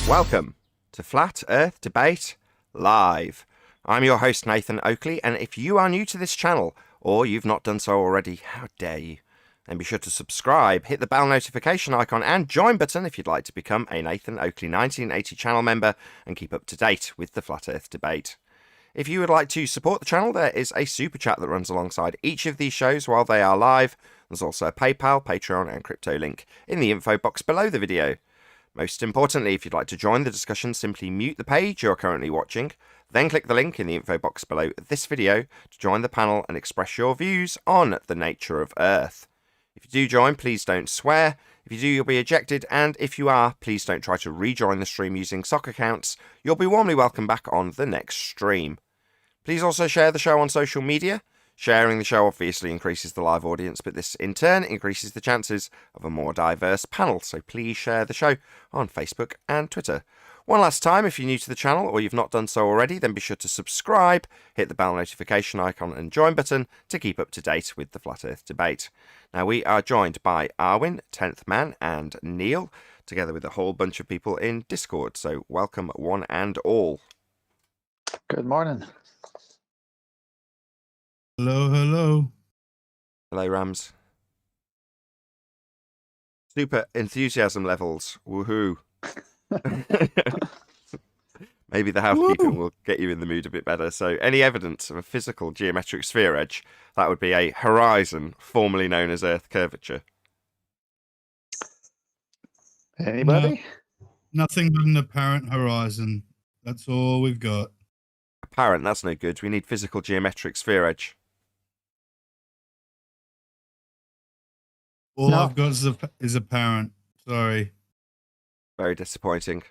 Welcome to Flat Earth Debate Live. I'm your host, Nathan Oakley, and if you are new to this channel, or you've not done so already, how dare you? Then be sure to subscribe, hit the bell notification icon, and join button if you'd like to become a Nathan Oakley 1980 channel member and keep up to date with the Flat Earth Debate. If you would like to support the channel, there is a super chat that runs alongside each of these shows while they are live. There's also a PayPal, Patreon, and crypto link in the info box below the video. Most importantly, if you'd like to join the discussion, simply mute the page you're currently watching, then click the link in the info box below this video to join the panel and express your views on the nature of Earth. If you do join, please don't swear. If you do, you'll be ejected, and if you are, please don't try to rejoin the stream using sock accounts. You'll be warmly welcome back on the next stream. Please also share the show on social media. Sharing the show obviously increases the live audience, but this in turn increases the chances of a more diverse panel, so please share the show on Facebook and Twitter. One last time, if you're new to the channel or you've not done so already, then be sure to subscribe, hit the bell notification icon and join button to keep up to date with the Flat Earth Debate. Now, we are joined by Arwin, 10th Man, and Neil, together with a whole bunch of people in Discord, so welcome one and all. Good morning. Hello, hello. Hello, Rams. Super enthusiasm levels. Woohoo. Maybe the housekeeping will get you in the mood a bit better. So, any evidence of a physical geometric sphere edge, that would be a horizon, formerly known as Earth curvature. Anybody? No, nothing but an apparent horizon. That's all we've got. Apparent, that's no good. We need physical geometric sphere edge. All I've got is apparent. Sorry. Very disappointing.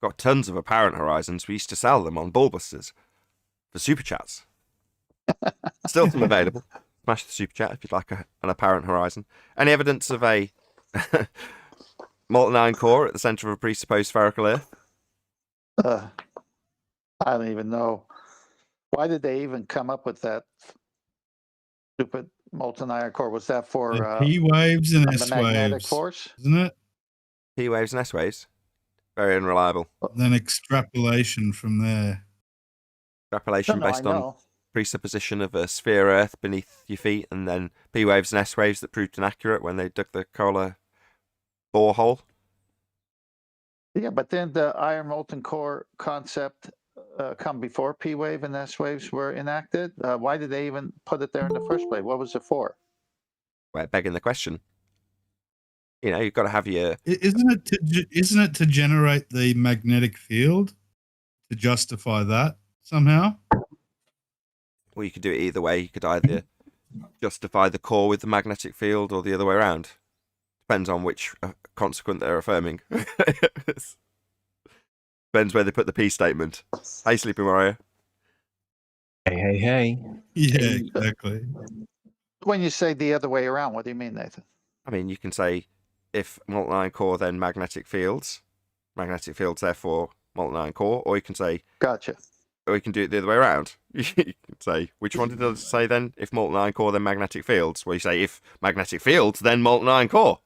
Got tons of apparent horizons. We used to sell them on Ballbusters for super chats. Still some available. Smash the super chat if you'd like an apparent horizon. Any evidence of a molten iron core at the center of a presupposed spherical Earth? I don't even know. Why did they even come up with that stupid molten iron core? Was that for P waves and S the magnetic waves, force? isn't it? P waves and S waves. Very unreliable. Then extrapolation from there. Extrapolation based on presupposition of a sphere Earth beneath your feet, and then P waves and S waves that proved inaccurate when they dug the Kohler borehole. Yeah, but then the iron molten core concept come before P wave and S waves were enacted. Why did they even put it there in the first place? What was it for? Well, begging the question. You know, you've got to have your... Isn't it to generate the magnetic field to justify that somehow? Well, you could do it either way. You could either justify the core with the magnetic field or the other way around. Depends on which consequent they're affirming. Depends where they put the P statement. Hey, Sleeping Warrior. Hey. Yeah, exactly. When you say the other way around, what do you mean, Nathan? I mean, you can say if molten iron core, then magnetic fields therefore molten iron core, or you can say... Gotcha. Or you can do it the other way around. You can say, which one did it say then? If molten iron core, then magnetic fields. Well, you say if magnetic fields, then molten iron core.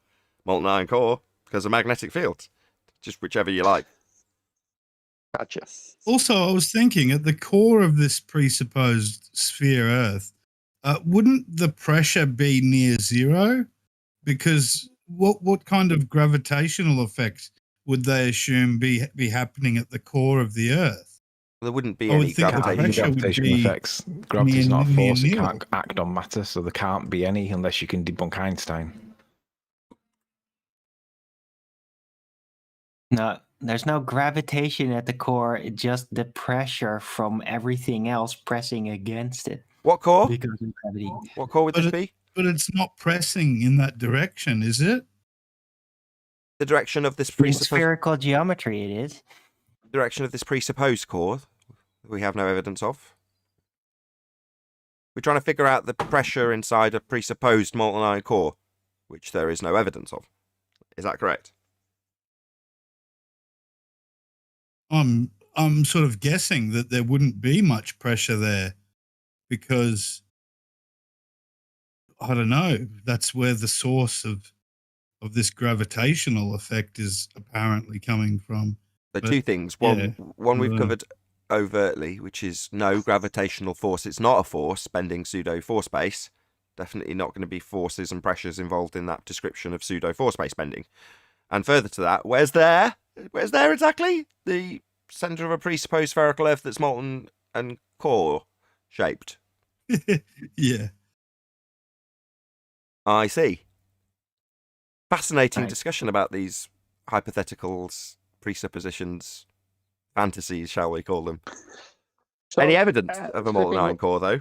Molten iron core because of magnetic fields. Just whichever you like. Gotcha. Also, I was thinking at the core of this presupposed sphere Earth, wouldn't the pressure be near zero? Because what kind of gravitational effects would they assume be happening at the core of the Earth? There wouldn't be any gravitational effects. Gravity is not a force; it can't act on matter, so there can't be any unless you can debunk Einstein. No, there's no gravitation at the core. It's just the pressure from everything else pressing against it. What core? Because of gravity. What core would this be? But it's not pressing in that direction, is it? The direction of this In spherical geometry, it is. Direction of this presupposed core we have no evidence of. We're trying to figure out the pressure inside a presupposed molten iron core, which there is no evidence of. Is that correct? I'm sort of guessing that there wouldn't be much pressure there because I don't know. That's where the source of this gravitational effect is apparently coming from. So But, two things. yeah, One we've right. covered overtly, which is no gravitational force. It's not a force bending pseudo force space. Definitely not going to be forces and pressures involved in that description of pseudo force space bending. And further to that, where's there exactly? The centre of a presupposed spherical Earth that's molten and core shaped. Yeah. I see. Fascinating Right. discussion about these hypotheticals, presuppositions, fantasies, shall we call them. So, Any evidence of a molten sleeping- iron core, though?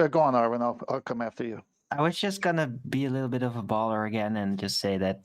Go on, Arwen. I'll come after you. I was just gonna be a little bit of a baller again and just say that,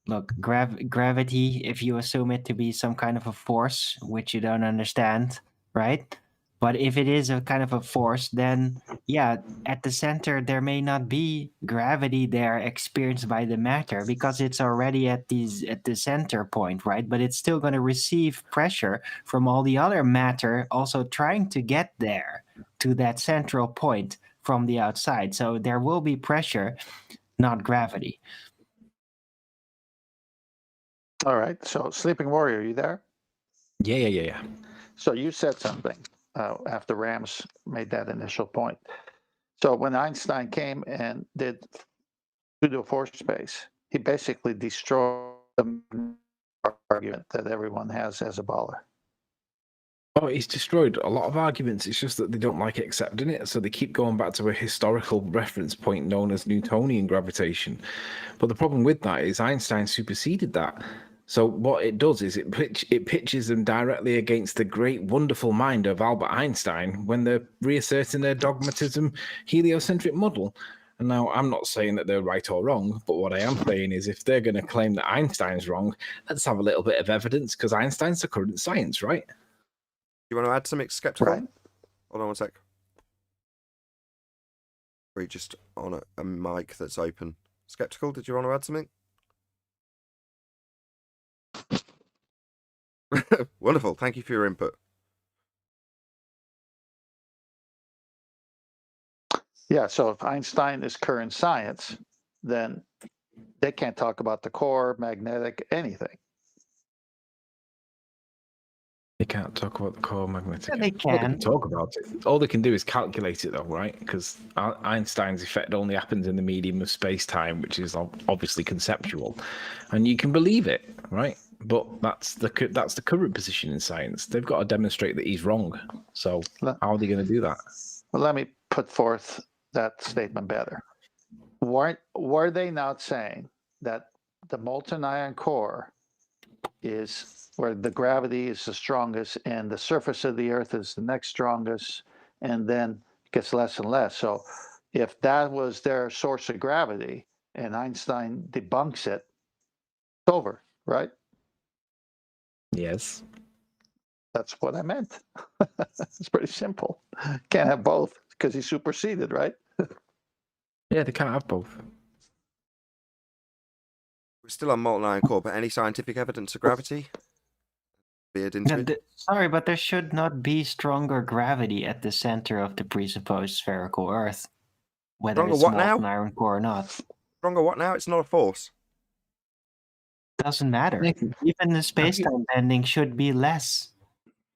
look, gravity, if you assume it to be some kind of a force which you don't understand, right? But if it is a kind of a force, then yeah, at the center there may not be gravity there experienced by the matter because it's already at the center point, right? But it's still going to receive pressure from all the other matter also trying to get there to that central point from the outside. So there will be pressure, not gravity. All right. So, Sleeping Warrior, you there? Yeah. So you said something after Rams made that initial point. So when Einstein came and did pseudo force space, he basically destroyed the argument that everyone has as a baller. Oh, he's destroyed a lot of arguments. It's just that they don't like accepting it, so they keep going back to a historical reference point known as Newtonian gravitation. But the problem with that is Einstein superseded that. So what it does is it pitches them directly against the great, wonderful mind of Albert Einstein when they're reasserting their dogmatism heliocentric model. And now I'm not saying that they're right or wrong, but what I am saying is if they're going to claim that Einstein's wrong, let's have a little bit of evidence because Einstein's the current science, right? You want to add something skeptical? Right. Hold on one sec. Or are you just on a mic that's open? Skeptical, did you want to add something? Wonderful. Thank you for your input. Yeah. So if Einstein is current science, then they can't talk about the core, magnetic, anything. They can't talk about the core magnetic. Yeah, they Well, they can. can talk about it. All they can do is calculate it, though, right? Because Einstein's effect only happens in the medium of space-time, which is obviously conceptual, and you can believe it, right? But that's the current position in science. They've got to demonstrate that he's wrong. So how are they going to do that? Well, let me put forth that statement better. Were they not saying that the molten iron core is where the gravity is the strongest and the surface of the Earth is the next strongest, and then gets less and less? So if that was their source of gravity and Einstein debunks it, it's over, right? Yes. That's what I meant. It's pretty simple. Can't have both because he superseded, right? Yeah, they can't have both. We're still on molten iron core, but any scientific evidence of gravity? Veered into it? Sorry, but there should not be stronger gravity at the center of the presupposed spherical Earth, whether Stronger it's what now? molten iron core or not. Stronger what now? It's not a force. Doesn't matter. Nathan, Even the space-time bending should be less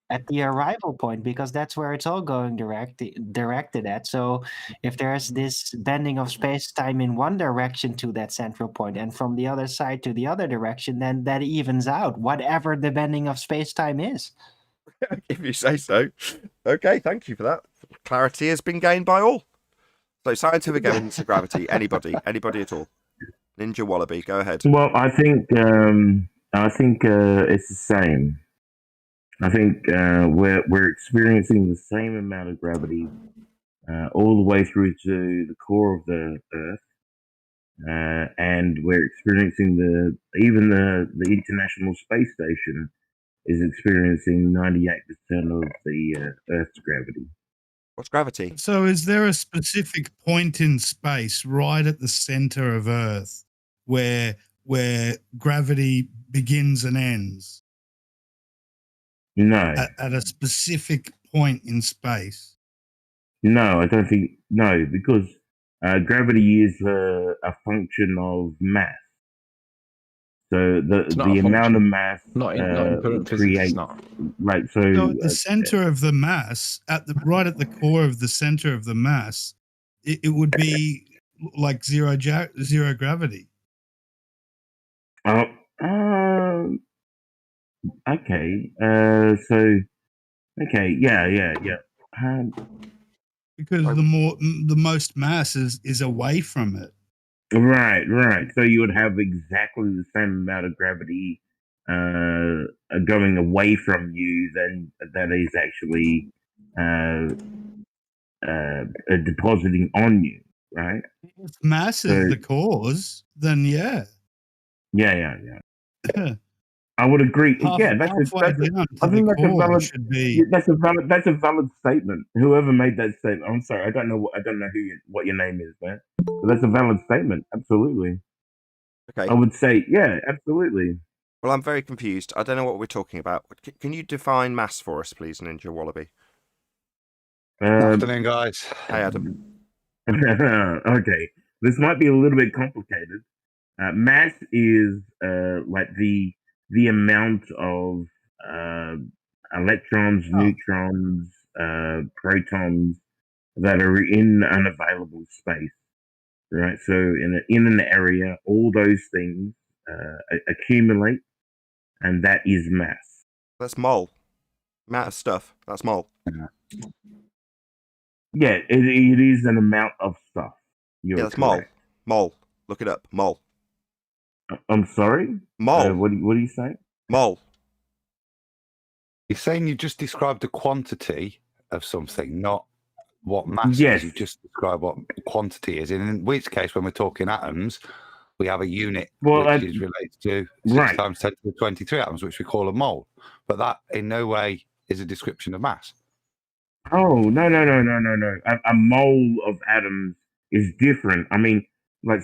at the arrival point because that's where it's all going directed at. So if there's this bending of space-time in one direction to that central point and from the other side to the other direction, then that evens out whatever the bending of space-time is. If you say so. Okay, thank you for that. Clarity has been gained by all. So scientific evidence of gravity, anybody at all. Ninja Wallaby, go ahead. Well, I think it's the same. I think we're experiencing the same amount of gravity all the way through to the core of the Earth, and we're experiencing even the International Space Station is experiencing 98% of the Earth's gravity. What's gravity? So is there a specific point in space right at the center of Earth where gravity begins and ends? No. At a specific point in space? No, I don't think, no, because Gravity is a function of mass. So It's not the a amount of function. mass Not in current physics. creates It's not. like So at the center of the mass, right at the core of the center of the mass, it would be like zero gravity. Oh, okay. Okay, yeah. Because the most mass is away from it. Right. So you would have exactly the same amount of gravity going away from you than that is actually depositing on you, right? If mass is the cause, then yeah. Yeah. I would agree. I think that's a valid statement. Whoever made that statement, I'm sorry, I don't know what your name is, man. But that's a valid statement. Absolutely. Okay. I would say, yeah, absolutely. Well, I'm very confused. I don't know what we're talking about. Can you define mass for us, please, Ninja Wallaby? Afternoon, guys. Hey, Adam. Okay, this might be a little bit complicated. Mass is like the amount of electrons, neutrons, protons that are in an available space, right? So in an area, all those things accumulate, and that is mass. That's mole. Amount of stuff. That's mole. Yeah, it is an amount of stuff. Yeah, that's mole. Mole. Look it up. Mole. I'm sorry? Mole. What are you saying? Mole. You're saying you just described the quantity of something, not what mass is. You just describe what quantity is. In which case, when we're talking atoms, we have a unit which is related to 6 times 10 to the 23 atoms, which we call a mole. But that in no way is a description of mass. Oh, no. A mole of atoms is different. I mean,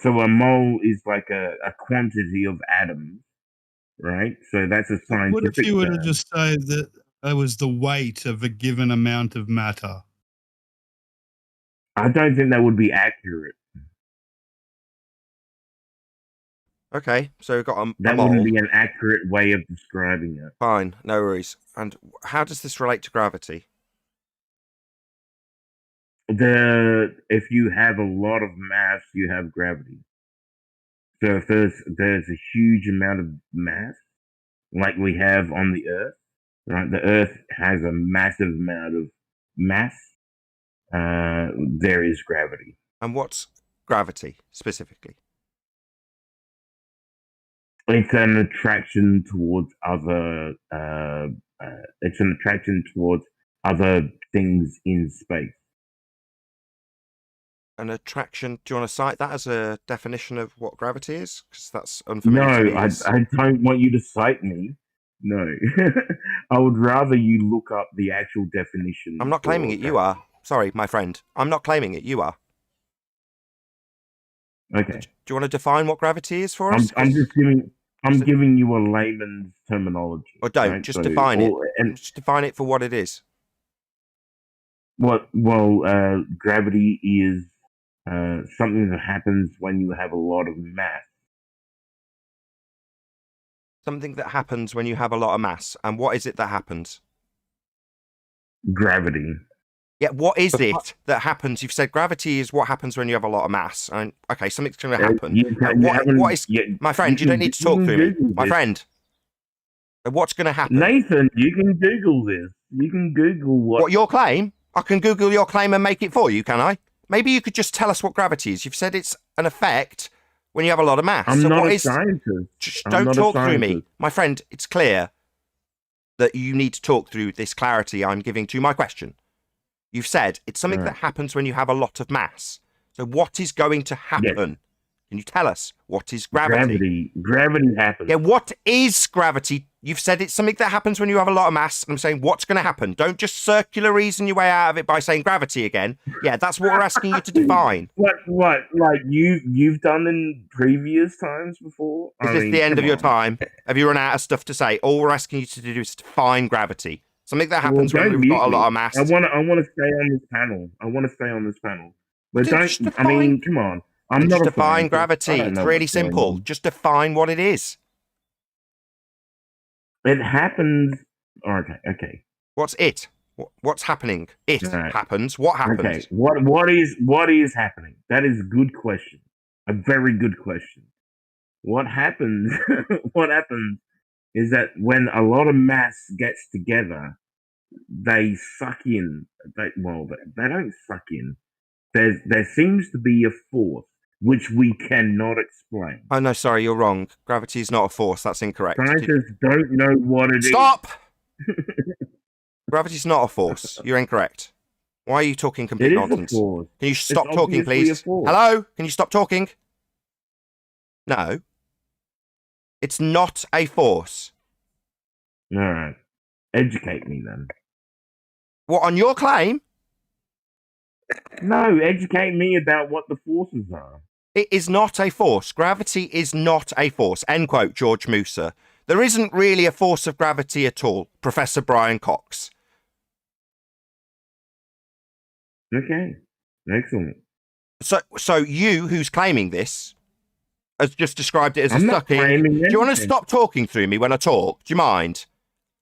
so a mole is like a quantity of atoms, right? So that's a scientific What if you were to term. just say that it was the weight of a given amount of matter? I don't think that would be accurate. Okay, so we've got a That mole. wouldn't be an accurate way of describing it. Fine, no worries. And how does this relate to gravity? If you have a lot of mass, you have gravity. So if there's a huge amount of mass, like we have on the Earth, right? The Earth has a massive amount of mass. There is gravity. And what's gravity specifically? It's an attraction towards other. It's an attraction towards other things in space. An attraction. Do you want to cite that as a definition of what gravity is? Because that's unfamiliar to me. No, I don't want you to cite me. No, I would rather you look up the actual definition. I'm not claiming it. You are. Sorry, my friend. I'm not claiming it. You are. Okay. Do you want to define what gravity is for us? I'm giving you a layman's terminology. Or don't. Right? Just define it. And just define it for what it is. Well, gravity is something that happens when you have a lot of mass. Something that happens when you have a lot of mass. And what is it that happens? Gravity. Yeah, what is it that happens? You've said gravity is what happens when you have a lot of mass. And okay, something's going to happen. What is... my friend, you don't need to talk through me. My friend. What's going to happen? Nathan, you can Google this. You can Google what your claim? I can Google your claim and make it for you, can I? Maybe you could just tell us what gravity is. You've said it's an effect when you have a lot of mass. I'm not a scientist. Don't talk through me. My friend, it's clear that you need to talk through this clarity I'm giving to my question. You've said it's something that happens when you have a lot of mass. So what is going to happen? Yes. Can you tell us what is gravity? Gravity happens. Yeah, what is gravity? You've said it's something that happens when you have a lot of mass. And I'm saying, what's going to happen? Don't just circular reason your way out of it by saying gravity again. Yeah, that's what we're asking you to define. What? Like you've done in previous times before? Is this the end of your time? Have you run out of stuff to say? All we're asking you to do is define gravity. Something that happens when we've got a lot of mass. I want to stay on this panel. But Dude, don't, just I mean, come on. I'm just not a define scientist. I gravity. don't It's know really what's going simple. on. Just define what it is. It happens. Okay. What's it? What's happening? It Right. happens. What happens? Okay. What is happening? That is a good question. A very good question. What happens? What happens is that when a lot of mass gets together, they suck in. They don't suck in. There seems to be a force which we cannot explain. Oh, no, sorry, you're wrong. Gravity is not a force. That's incorrect. Scientists don't know what it is. Stop! Gravity's not a force. You're incorrect. Why are you talking complete It is nonsense? a force. Can you stop It's talking, obviously a please? force. Hello? Can you stop talking? No. It's not a force. All right. Educate me then. What, on your claim? No, educate me about what the forces are. It is not a force. Gravity is not a force. End quote, George Musa. There isn't really a force of gravity at all, Professor Brian Cox. Okay. Excellent. So you, who's claiming this, has just described it as I'm a not sucking. claiming Do you want to anything. stop talking through me when I talk? Do you mind?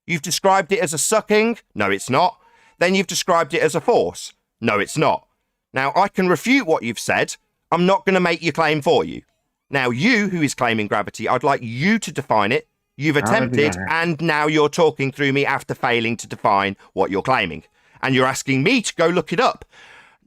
You've described it as a sucking. No, it's not. Then you've described it as a force. No, it's not. Now, I can refute what you've said. I'm not going to make your claim for you. Now, you, who is claiming gravity, I'd like you to define it. You've I don't think attempted, I have. and now you're talking through me after failing to define what you're claiming. And you're asking me to go look it up.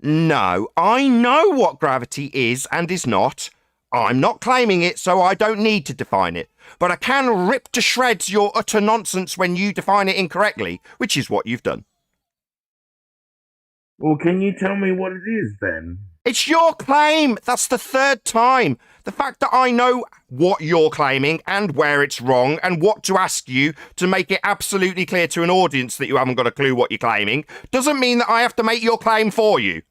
No, I know what gravity is and is not. I'm not claiming it, so I don't need to define it. But I can rip to shreds your utter nonsense when you define it incorrectly, which is what you've done. Well, can you tell me what it is then? It's your claim. That's the third time. The fact that I know what you're claiming and where it's wrong and what to ask you to make it absolutely clear to an audience that you haven't got a clue what you're claiming doesn't mean that I have to make your claim for you.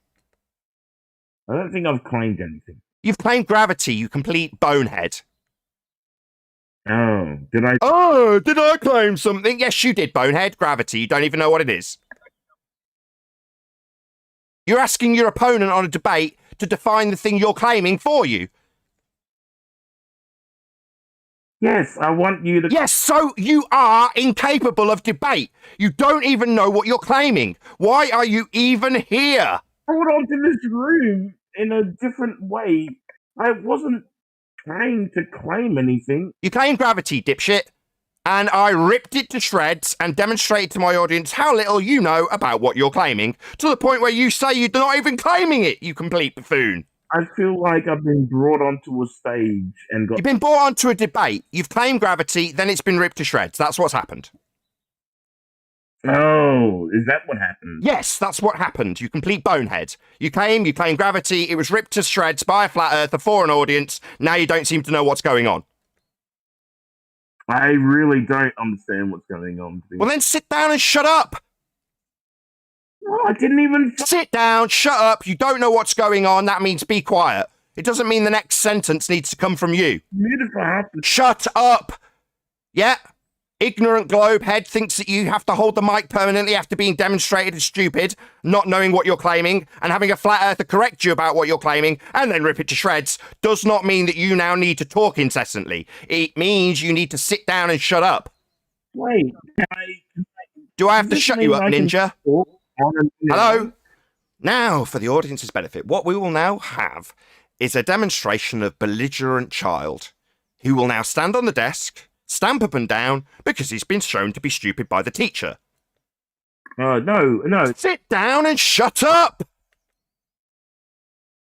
I don't think I've claimed anything. You've claimed gravity, you complete bonehead. Oh, did I? Oh, did I claim something? Yes, you did, bonehead. Gravity. You don't even know what it is. You're asking your opponent on a debate to define the thing you're claiming for you. Yes, I want you to. Yes, so you are incapable of debate. You don't even know what you're claiming. Why are you even here? Hold on to this room in a different way. I wasn't trying to claim anything. You claim gravity, dipshit. And I ripped it to shreds and demonstrated to my audience how little you know about what you're claiming, to the point where you say you're not even claiming it, you complete buffoon. I feel like I've been brought onto a stage and got. You've been brought onto a debate, you've claimed gravity, then it's been ripped to shreds. That's what's happened. Oh, is that what happened? Yes, that's what happened, you complete bonehead. You claim gravity, it was ripped to shreds by a flat earther for an audience, now you don't seem to know what's going on. I really don't understand what's going on. Well then sit down and shut up! No, I didn't even. Sit down, shut up, you don't know what's going on, that means be quiet. It doesn't mean the next sentence needs to come from you. Beautiful happen. Shut up! Yeah? Ignorant globe head thinks that you have to hold the mic permanently after being demonstrated as stupid, not knowing what you're claiming, and having a flat earther correct you about what you're claiming, and then rip it to shreds, does not mean that you now need to talk incessantly. It means you need to sit down and shut up. Wait, Do I have to shut you up, ninja? Hello? Hello? Now, for the audience's benefit, what we will now have is a demonstration of belligerent child, who will now stand on the desk, stamp up and down, because he's been shown to be stupid by the teacher. No. Sit down and shut up!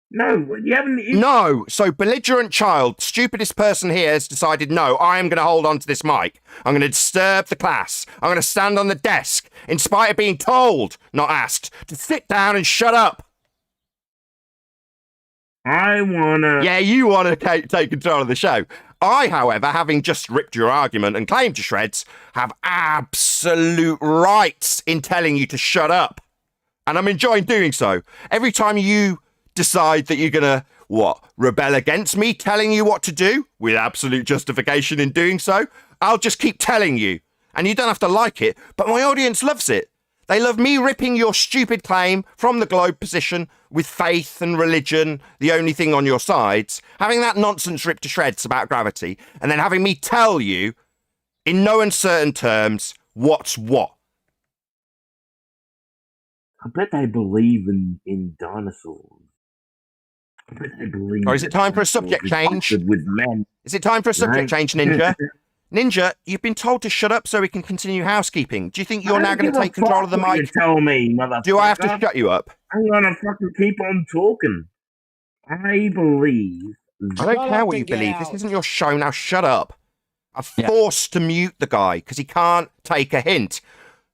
No, you haven't. No, so belligerent child, stupidest person here, has decided, no, I am going to hold on to this mic. I'm going to disturb the class. I'm going to stand on the desk, in spite of being told, not asked, to sit down and shut up. I wanna. Yeah, you want to take control of the show. I, however, having just ripped your argument and claimed to shreds, have absolute rights in telling you to shut up. And I'm enjoying doing so. Every time you decide that you're gonna, rebel against me telling you what to do, with absolute justification in doing so, I'll just keep telling you. And you don't have to like it, but my audience loves it. They love me ripping your stupid claim from the globe position with faith and religion, the only thing on your sides, having that nonsense ripped to shreds about gravity, and then having me tell you, in no uncertain terms, what's what. I bet they believe in dinosaurs. I bet they believe. Or is it time for a subject change? With men. Is it time for a subject change, Ninja? Ninja, you've been told to shut up so we can continue housekeeping. Do you think you're now going to take control of the mic? You tell me, motherfucker. Do I have to shut you up? I'm gonna fucking keep on talking. I believe. I don't care what you believe. This isn't your show. Now shut up. I'm forced to mute the guy because he can't take a hint.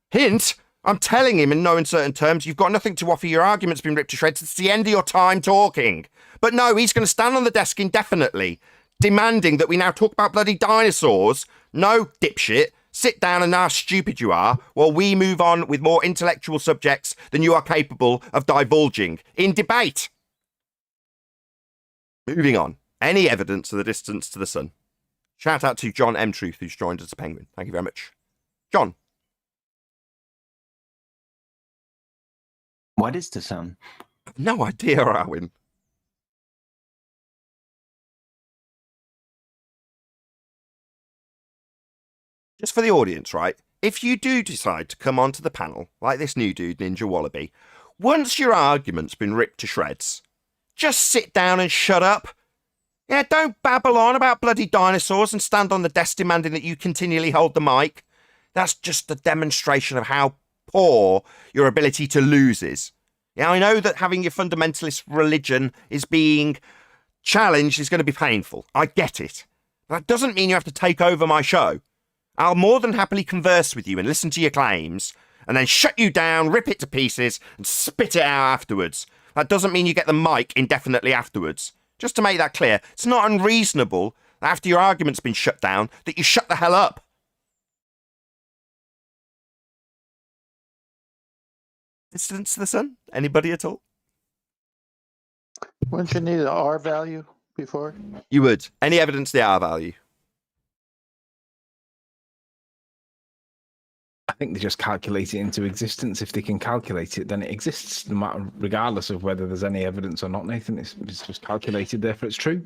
Hint? I'm telling him in no uncertain terms, you've got nothing to offer. Your argument's been ripped to shreds. It's the end of your time talking. But no, he's going to stand on the desk indefinitely, demanding that we now talk about bloody dinosaurs. No, dipshit. Sit down and know how stupid you are while we move on with more intellectual subjects than you are capable of divulging in debate. Moving on. Any evidence of the distance to the sun? Shout out to John M. Truth, who's joined us as a penguin. Thank you very much. John. What is the sun? No idea, Arwin. Just for the audience, right? If you do decide to come onto the panel, like this new dude, Ninja Wallaby, once your argument's been ripped to shreds, just sit down and shut up. Yeah, don't babble on about bloody dinosaurs and stand on the desk demanding that you continually hold the mic. That's just a demonstration of how poor your ability to lose is. Yeah, I know that having your fundamentalist religion is being challenged is going to be painful. I get it. But that doesn't mean you have to take over my show. I'll more than happily converse with you and listen to your claims, and then shut you down, rip it to pieces, and spit it out afterwards. That doesn't mean you get the mic indefinitely afterwards. Just to make that clear, it's not unreasonable that after your argument's been shut down, that you shut the hell up. Distance to the sun? Anybody at all? Wouldn't you need an R value before? You would. Any evidence of the R value? I think they just calculate it into existence. If they can calculate it, then it exists, no matter, regardless of whether there's any evidence or not, Nathan. It's just calculated, therefore it's true.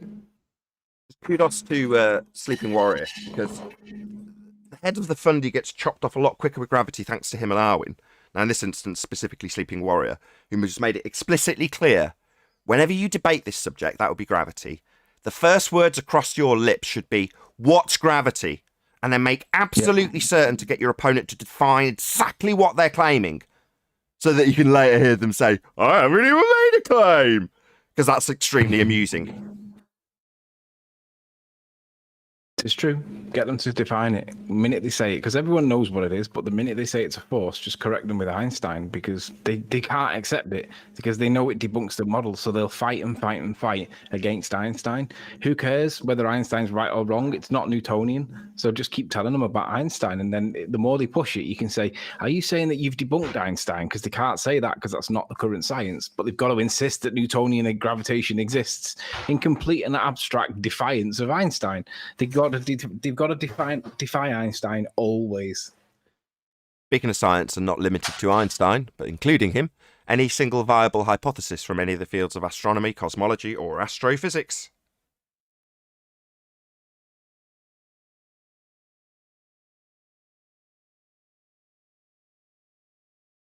Kudos to Sleeping Warrior, because the head of the fundy gets chopped off a lot quicker with gravity thanks to him and Arwin. Now, in this instance, specifically Sleeping Warrior, who just made it explicitly clear, whenever you debate this subject, that would be gravity, the first words across your lips should be, what's gravity? And then make absolutely certain to get your opponent to define exactly what they're claiming, so that you can later hear them say, I haven't even made a claim, because that's extremely amusing. It's true. Get them to define it. The minute they say it, because everyone knows what it is, but the minute they say it's a force, just correct them with Einstein, because they can't accept it, because they know it debunks the model, so they'll fight and fight and fight against Einstein. Who cares whether Einstein's right or wrong? It's not Newtonian, so just keep telling them about Einstein, and then the more they push it, you can say, are you saying that you've debunked Einstein? Because they can't say that, because that's not the current science, but they've got to insist that Newtonian gravitation exists in complete and abstract defiance of Einstein. They've got to defy Einstein always. Speaking of science, and not limited to Einstein, but including him, any single viable hypothesis from any of the fields of astronomy, cosmology, or astrophysics?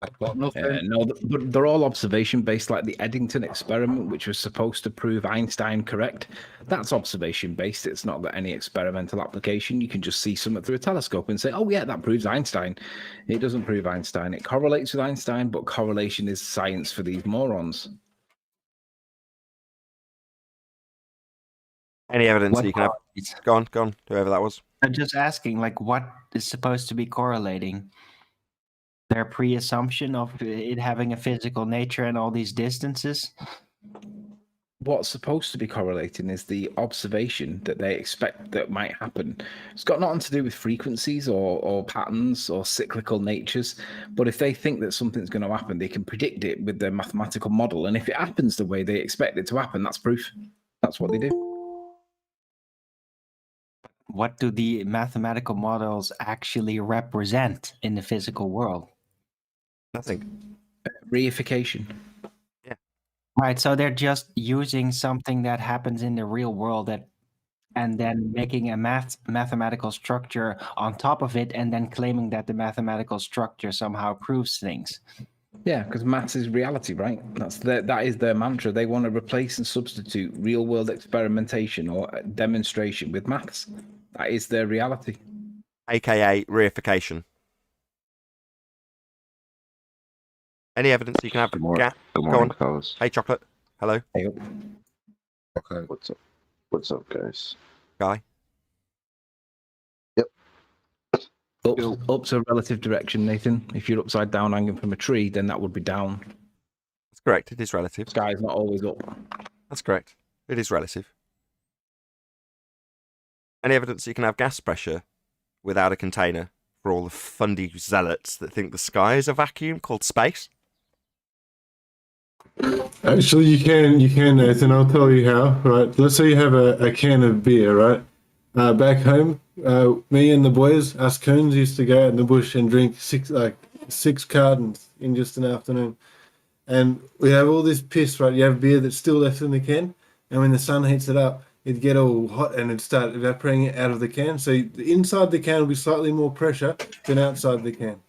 I've got nothing. No, they're all observation-based, like the Eddington experiment, which was supposed to prove Einstein correct. That's observation-based. It's not got any experimental application. You can just see something through a telescope and say, oh, yeah, that proves Einstein. It doesn't prove Einstein. It correlates with Einstein, but correlation is science for these morons. Any evidence that you can have? Go on, whoever that was. I'm just asking, like, what is supposed to be correlating? Their pre-assumption of it having a physical nature and all these distances? What's supposed to be correlating is the observation that they expect that might happen. It's got nothing to do with frequencies or patterns or cyclical natures. But if they think that something's going to happen, they can predict it with their mathematical model. And if it happens the way they expect it to happen, that's proof. That's what they do. What do the mathematical models actually represent in the physical world? Nothing. Reification. Right, so they're just using something that happens in the real world and then making a mathematical structure on top of it, and then claiming that the mathematical structure somehow proves things. Yeah, because maths is reality, right? That is their mantra. They want to replace and substitute real world experimentation or demonstration with maths. That is their reality. AKA reification. Any evidence you can have? Good morning, Go on. fellas. Hey, Chocolate. Hello. Hey, Okay. What's up? What's up, guys? Guy. up's a relative direction, Nathan. If you're upside down hanging from a tree, then that would be down. That's correct. It is relative. Sky's not always up. That's correct. It is relative. Any evidence you can have gas pressure without a container for all the fundy zealots that think the sky is a vacuum called space? Actually, you can, Nathan. I'll tell you how. Right. Let's say you have a can of beer, right? Back home, me and the boys, us coons, used to go out in the bush and drink six cartons in just an afternoon. And we have all this piss, right? You have beer that's still left in the can, and when the sun heats it up, it'd get all hot and it'd start evaporating out of the can. So inside the can will be slightly more pressure than outside the can.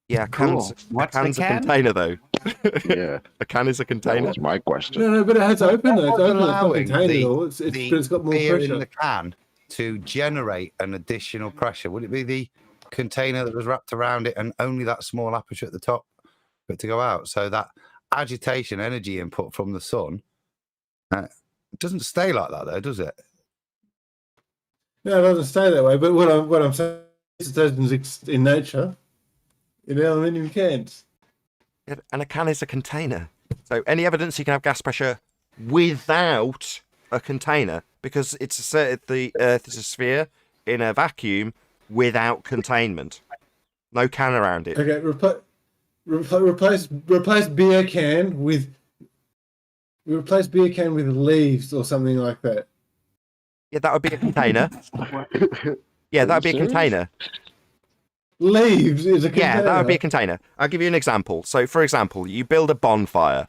Yeah, a can's, What's a can's the a can? container, though. Yeah, A can is a that container. was my question. No, but it has open though. It's open. It's not Allowing contained at the- all. But it's got more beer pressure. in the can to generate an additional pressure. Would it be the container that was wrapped around it and only that small aperture at the top for it to go out? So that agitation, energy input from the sun, it doesn't stay like that, though, does it? No, it doesn't stay that way. But what I'm saying is it happens in nature in aluminium cans. Yeah, and a can is a container. So any evidence you can have gas pressure without a container, because it's asserted the Earth is a sphere in a vacuum without containment. No can around it. Okay, replace beer can with leaves or something like that. Yeah, that would be a container. Yeah, that would be a container. Leaves is a container. Yeah, that would be a container. I'll give you an example. So, for example, you build a bonfire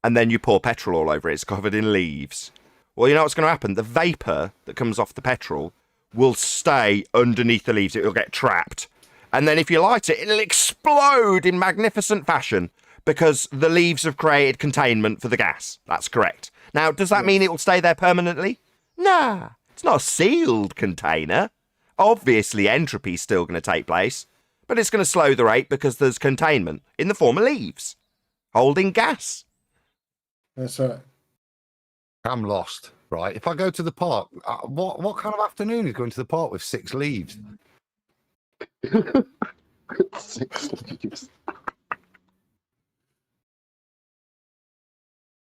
and then you pour petrol all over it. It's covered in leaves. Well, you know what's going to happen? The vapor that comes off the petrol will stay underneath the leaves. It will get trapped. And then if you light it, it'll explode in magnificent fashion because the leaves have created containment for the gas. That's correct. Now, does that mean it will stay there permanently? Nah, it's not a sealed container. Obviously, entropy is still going to take place, but it's going to slow the rate because there's containment in the form of leaves holding gas. That's right. I'm lost, right? If I go to the park, what kind of afternoon is going to the park with 6 leaves? 6 leaves.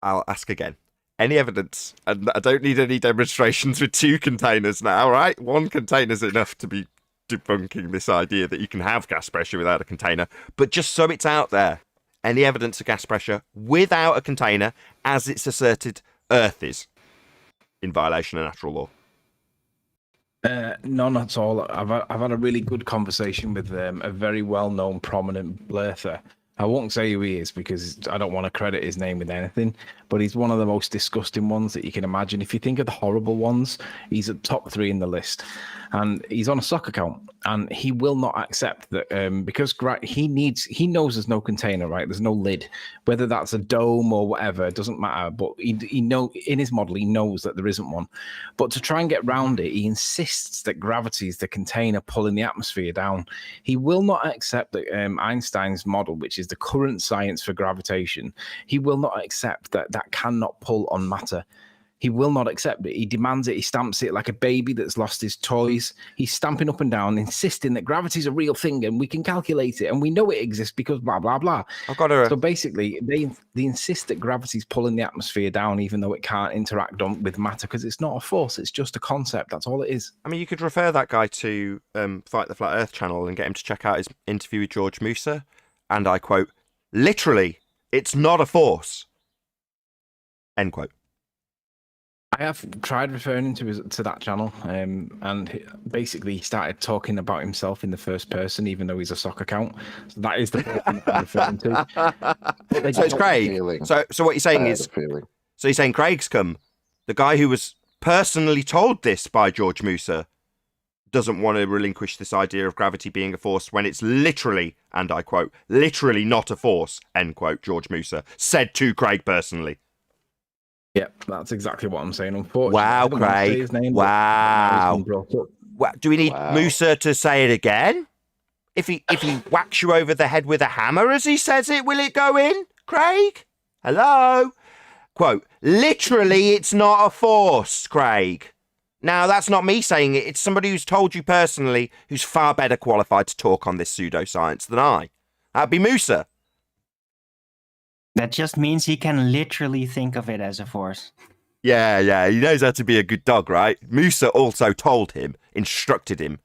I'll ask again. Any evidence? And I don't need any demonstrations with 2 containers now, right? 1 container's enough to be debunking this idea that you can have gas pressure without a container. But just so it's out there, any evidence of gas pressure without a container, as it's asserted Earth is, in violation of natural law? None at all. I've had a really good conversation with a very well-known, prominent blurther. I won't say who he is because I don't want to credit his name with anything, but he's one of the most disgusting ones that you can imagine. If you think of the horrible ones, he's at top 3 in the list. And he's on a stock account, and he will not accept that because he knows there's no container, right? There's no lid, whether that's a dome or whatever, it doesn't matter. But he know in his model, he knows that there isn't one. But to try and get round it, he insists that gravity is the container pulling the atmosphere down. He will not accept that Einstein's model, which is the current science for gravitation, he will not accept that cannot pull on matter. He will not accept it. He demands it. He stamps it like a baby that's lost his toys. He's stamping up and down, insisting that gravity's a real thing and we can calculate it and we know it exists because blah, blah, blah. So basically, they insist that gravity's pulling the atmosphere down even though it can't interact with matter because it's not a force. It's just a concept. That's all it is. I mean, you could refer that guy to Fight the Flat Earth channel and get him to check out his interview with George Musa. And I quote, literally, it's not a force. End quote. I have tried referring to that channel, and basically he started talking about himself in the first person, even though he's a sock account. So that is the person I'm referring to. So it's Craig. Feeling. So what you're saying I had is, a feeling. so you're saying Craig's come, the guy who was personally told this by George Musa, doesn't want to relinquish this idea of gravity being a force when it's literally, and I quote, literally not a force, end quote, George Musa said to Craig personally. Yep, that's exactly what I'm saying. Unfortunately, Wow, I don't want to say Craig. his name, Wow. Do we need Wow. Musa to say it again? If he whacks you over the head with a hammer as he says it, will it go in, Craig? Hello? Quote, literally, it's not a force, Craig. Now, that's not me saying it. It's somebody who's told you personally, who's far better qualified to talk on this pseudoscience than I. That'd be Musa. That just means he can literally think of it as a force. Yeah, he knows how to be a good dog, right? Musa also told him, instructed him,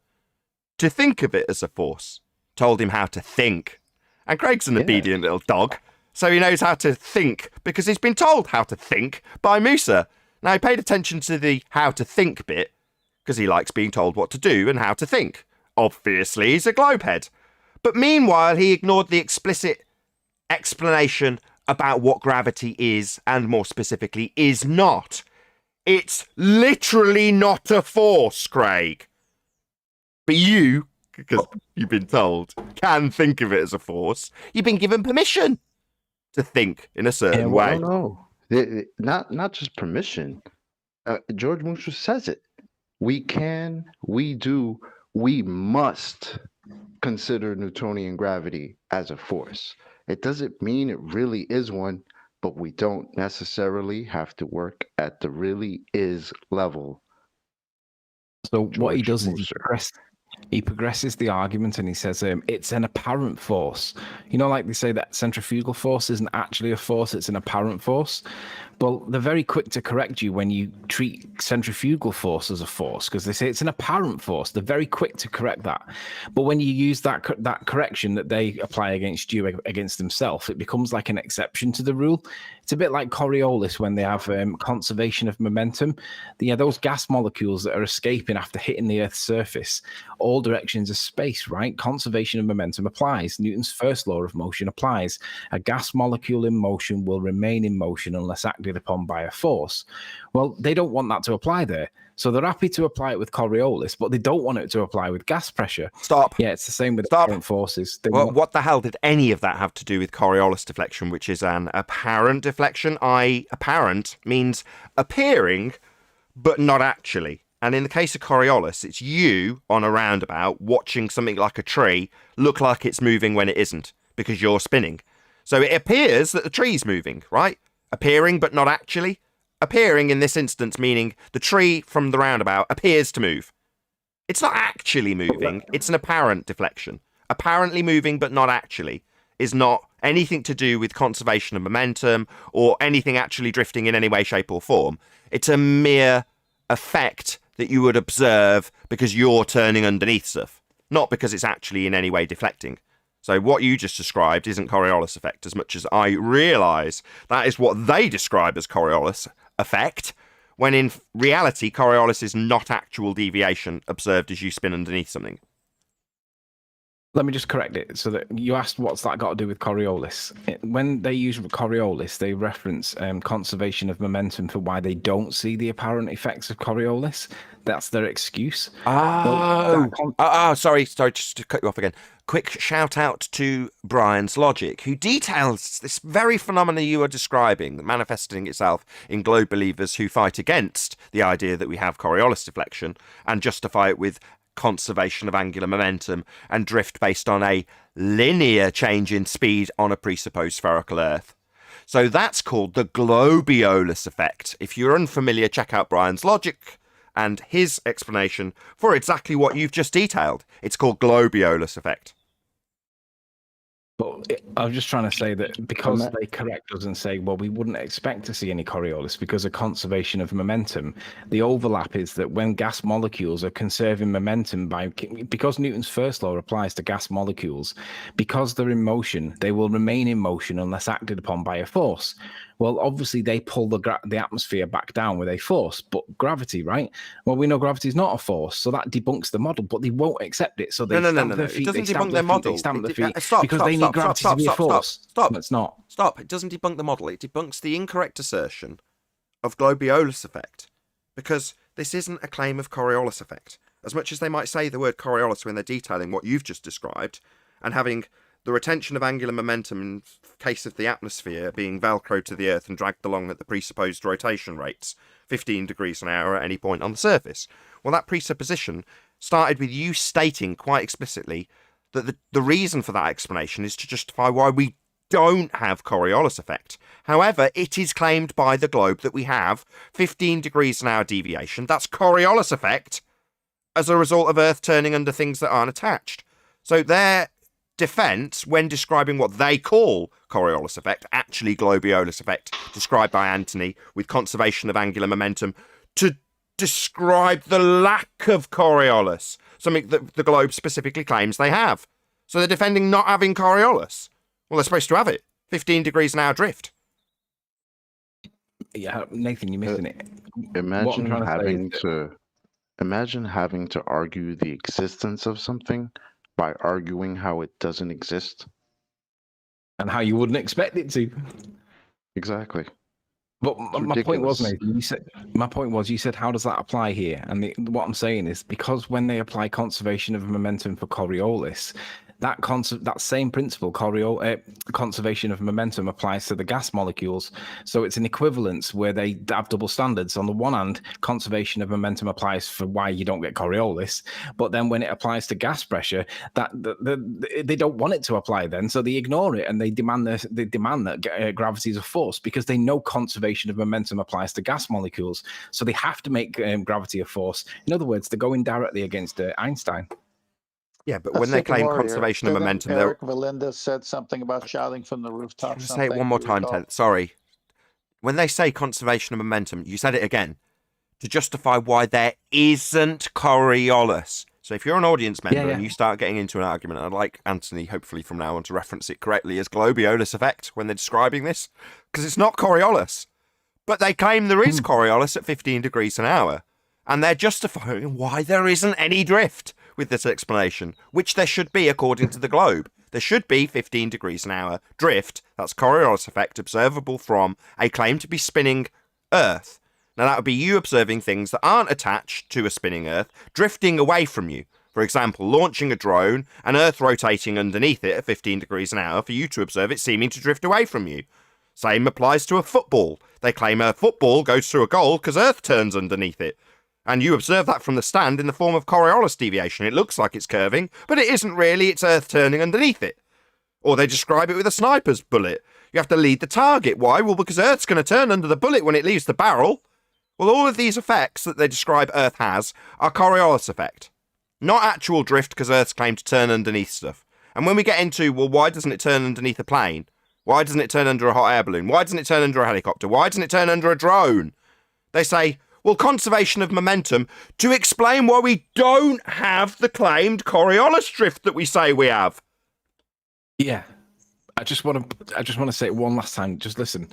to think of it as a force. Told him how to think. And Craig's an obedient little dog, so he knows how to think because he's been told how to think by Musa. Now, he paid attention to the how to think bit because he likes being told what to do and how to think. Obviously, he's a globehead. But meanwhile, he ignored the explicit explanation about what gravity is and more specifically is not. It's literally not a force, Craig. But you, because you've been told, can think of it as a force. You've been given permission to think in a certain way. No. Not just permission. George Musa says it. We can, we do, we must consider Newtonian gravity as a force. It doesn't mean it really is one, but we don't necessarily have to work at the really is level. So what he George does is Musa. he progresses the argument and he says it's an apparent force. You know, like they say that centrifugal force isn't actually a force, it's an apparent force. Well, they're very quick to correct you when you treat centrifugal force as a force because they say it's an apparent force. They're very quick to correct that. But when you use that correction that they apply against you, against themselves, it becomes like an exception to the rule. It's a bit like Coriolis when they have conservation of momentum. Those gas molecules that are escaping after hitting the Earth's surface, all directions of space, right? Conservation of momentum applies. Newton's first law of motion applies. A gas molecule in motion will remain in motion unless acted upon by a force. Well, they don't want that to apply there. So they're happy to apply it with Coriolis, but they don't want it to apply with gas pressure. Stop. Yeah, it's the same with Stop. apparent forces. Well, what the hell did any of that have to do with Coriolis deflection, which is an apparent deflection? Apparent means appearing, but not actually. And in the case of Coriolis, it's you on a roundabout watching something like a tree look like it's moving when it isn't because you're spinning. So it appears that the tree's moving, right? Appearing, but not actually. Appearing in this instance meaning the tree from the roundabout appears to move. It's not actually moving. It's an apparent deflection. Apparently moving, but not actually, is not anything to do with conservation of momentum or anything actually drifting in any way, shape or form. It's a mere effect that you would observe because you're turning underneath stuff, not because it's actually in any way deflecting. So what you just described isn't Coriolis effect as much as I realise that is what they describe as Coriolis effect, when in reality Coriolis is not actual deviation observed as you spin underneath something. Let me just correct it. So that you asked what's that got to do with Coriolis. When they use Coriolis, they reference conservation of momentum for why they don't see the apparent effects of Coriolis. That's their excuse. Sorry, just to cut you off again. Quick shout out to Brian's Logic, who details this very phenomena you are describing, manifesting itself in globe believers who fight against the idea that we have Coriolis deflection and justify it with conservation of angular momentum and drift based on a linear change in speed on a presupposed spherical Earth. So that's called the Coriolis effect. If you're unfamiliar, check out Brian's Logic and his explanation for exactly what you've just detailed. It's called Coriolis effect. But I was just trying to say that because they correct us and say, well, we wouldn't expect to see any Coriolis because of conservation of momentum. The overlap is that when gas molecules are conserving momentum because Newton's first law applies to gas molecules, because they're in motion, they will remain in motion unless acted upon by a force. Well, obviously they pull the atmosphere back down with a force, but gravity, right? Well, we know gravity is not a force, so that debunks the model, but they won't accept it. So they stamp their feet. It doesn't they stamp debunk their feet, model. They stamp their feet Stop, because stop, they stop, need gravity stop, to be a force. Stop. No, it's not. Stop. It doesn't debunk the model. It debunks the incorrect assertion of Coriolis effect, because this isn't a claim of Coriolis effect. As much as they might say the word Coriolis when they're detailing what you've just described, and having the retention of angular momentum in case of the atmosphere being velcroed to the Earth and dragged along at the presupposed rotation rates, 15 degrees an hour at any point on the surface. Well, that presupposition started with you stating quite explicitly that the reason for that explanation is to justify why we don't have Coriolis effect. However, it is claimed by the globe that we have 15 degrees an hour deviation. That's Coriolis effect as a result of Earth turning under things that aren't attached. So their defense, when describing what they call Coriolis effect, actually Globiolis effect, described by Anthony with conservation of angular momentum, to describe the lack of Coriolis, something that the globe specifically claims they have. So they're defending not having Coriolis. Well, they're supposed to have it. 15 degrees an hour drift. Yeah, Nathan, you're missing it. Imagine having to argue the existence of something by arguing how it doesn't exist. And how you wouldn't expect it to. Exactly. But my point was, Nathan, you said, how does that apply here? And what I'm saying is, because when they apply conservation of momentum for Coriolis, that same principle, conservation of momentum, applies to the gas molecules. So it's an equivalence where they have double standards. On the one hand, conservation of momentum applies for why you don't get Coriolis, but then when it applies to gas pressure, they don't want it to apply then, so they ignore it and they demand that gravity is a force because they know conservation of momentum applies to gas molecules. So they have to make gravity a force. In other words, they're going directly against Einstein. Yeah, but when they claim conservation of momentum, Eric Valinda said something about shouting from the rooftop. Say it one more time, Ted. Sorry. When they say conservation of momentum, you said it again to justify why there isn't Coriolis. So if you're an audience member and you start getting into an argument, I'd like Anthony, hopefully from now on, to reference it correctly as Globiolis effect when they're describing this, because it's not Coriolis. But they claim there is Coriolis at 15 degrees an hour, and they're justifying why there isn't any drift with this explanation, which there should be according to the globe. There should be 15 degrees an hour drift, that's Coriolis effect, observable from a claim to be spinning Earth. Now that would be you observing things that aren't attached to a spinning Earth, drifting away from you. For example, launching a drone and Earth rotating underneath it at 15 degrees an hour for you to observe it seeming to drift away from you. Same applies to a football. They claim a football goes through a goal because Earth turns underneath it. And you observe that from the stand in the form of Coriolis deviation. It looks like it's curving, but it isn't really. It's Earth turning underneath it. Or they describe it with a sniper's bullet. You have to lead the target. Why? Well, because Earth's going to turn under the bullet when it leaves the barrel. Well, all of these effects that they describe Earth has are Coriolis effect. Not actual drift, because Earth's claimed to turn underneath stuff. And when we get into, well, why doesn't it turn underneath a plane? Why doesn't it turn under a hot air balloon? Why doesn't it turn under a helicopter? Why doesn't it turn under a drone? They say, well, conservation of momentum to explain why we don't have the claimed Coriolis drift that we say we have. Yeah, I just want to say it one last time. Just listen.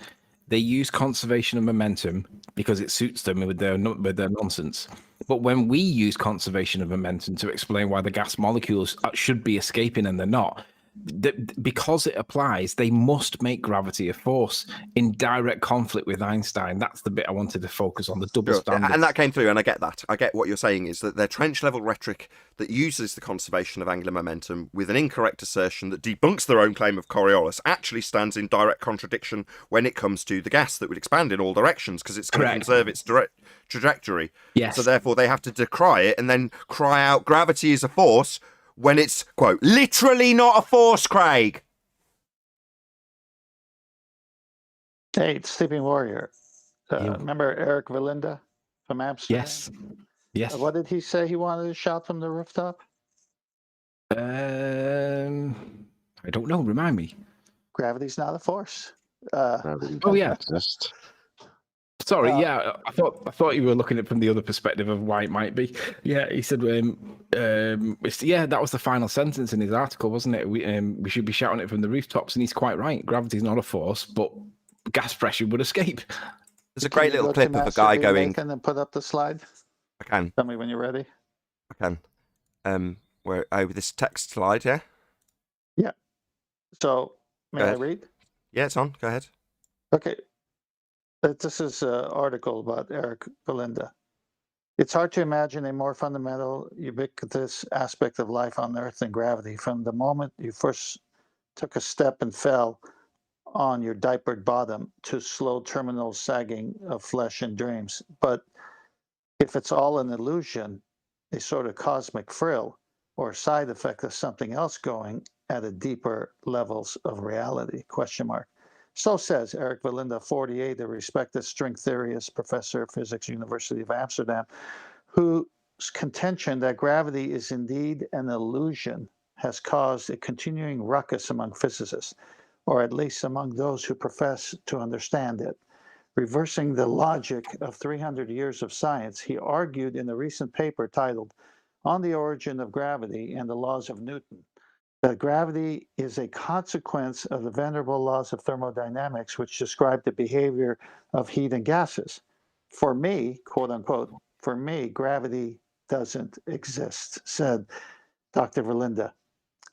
They use conservation of momentum because it suits them with their nonsense. But when we use conservation of momentum to explain why the gas molecules should be escaping and they're not, because it applies, they must make gravity a force in direct conflict with Einstein. That's the bit I wanted to focus on, the double standard. And that came through, and I get that. I get what you're saying is that their trench-level rhetoric that uses the conservation of angular momentum with an incorrect assertion that debunks their own claim of Coriolis actually stands in direct contradiction when it comes to the gas that would expand in all directions because it's going to conserve its direct trajectory. Yes. So therefore they have to decry it and then cry out gravity is a force when it's, quote, literally not a force, Craig. Hey, Sleeping Warrior. Remember Eric Valinda from Amsterdam? Yes. What did he say he wanted to shout from the rooftop? I don't know. Remind me. Gravity's not a force. Exist. Sorry, I thought you were looking at it from the other perspective of why it might be. Yeah, he said, that was the final sentence in his article, wasn't it? We should be shouting it from the rooftops, and he's quite right. Gravity's not a force, but gas pressure would escape. There's a great little clip of a guy going. Nathan, and put up the slide. I can. Tell me when you're ready. I can. Where over this text slide, yeah. Yeah. So may I read? Yeah, it's on. Go ahead. Okay. This is an article about Eric Belinda. It's hard to imagine a more fundamental, ubiquitous aspect of life on Earth than gravity. From the moment you first took a step and fell on your diapered bottom to slow terminal sagging of flesh and dreams. But if it's all an illusion, a sort of cosmic frill or side effect of something else going at a deeper levels of reality, ? So says Eric Belinda, 48, a respected string theorist, professor of physics, University of Amsterdam, whose contention that gravity is indeed an illusion has caused a continuing ruckus among physicists, or at least among those who profess to understand it. Reversing the logic of 300 years of science, he argued in a recent paper titled On the Origin of Gravity and the Laws of Newton, that gravity is a consequence of the venerable laws of thermodynamics, which describe the behavior of heat and gases. For me, quote unquote, for me, gravity doesn't exist, said Dr. Verlinda.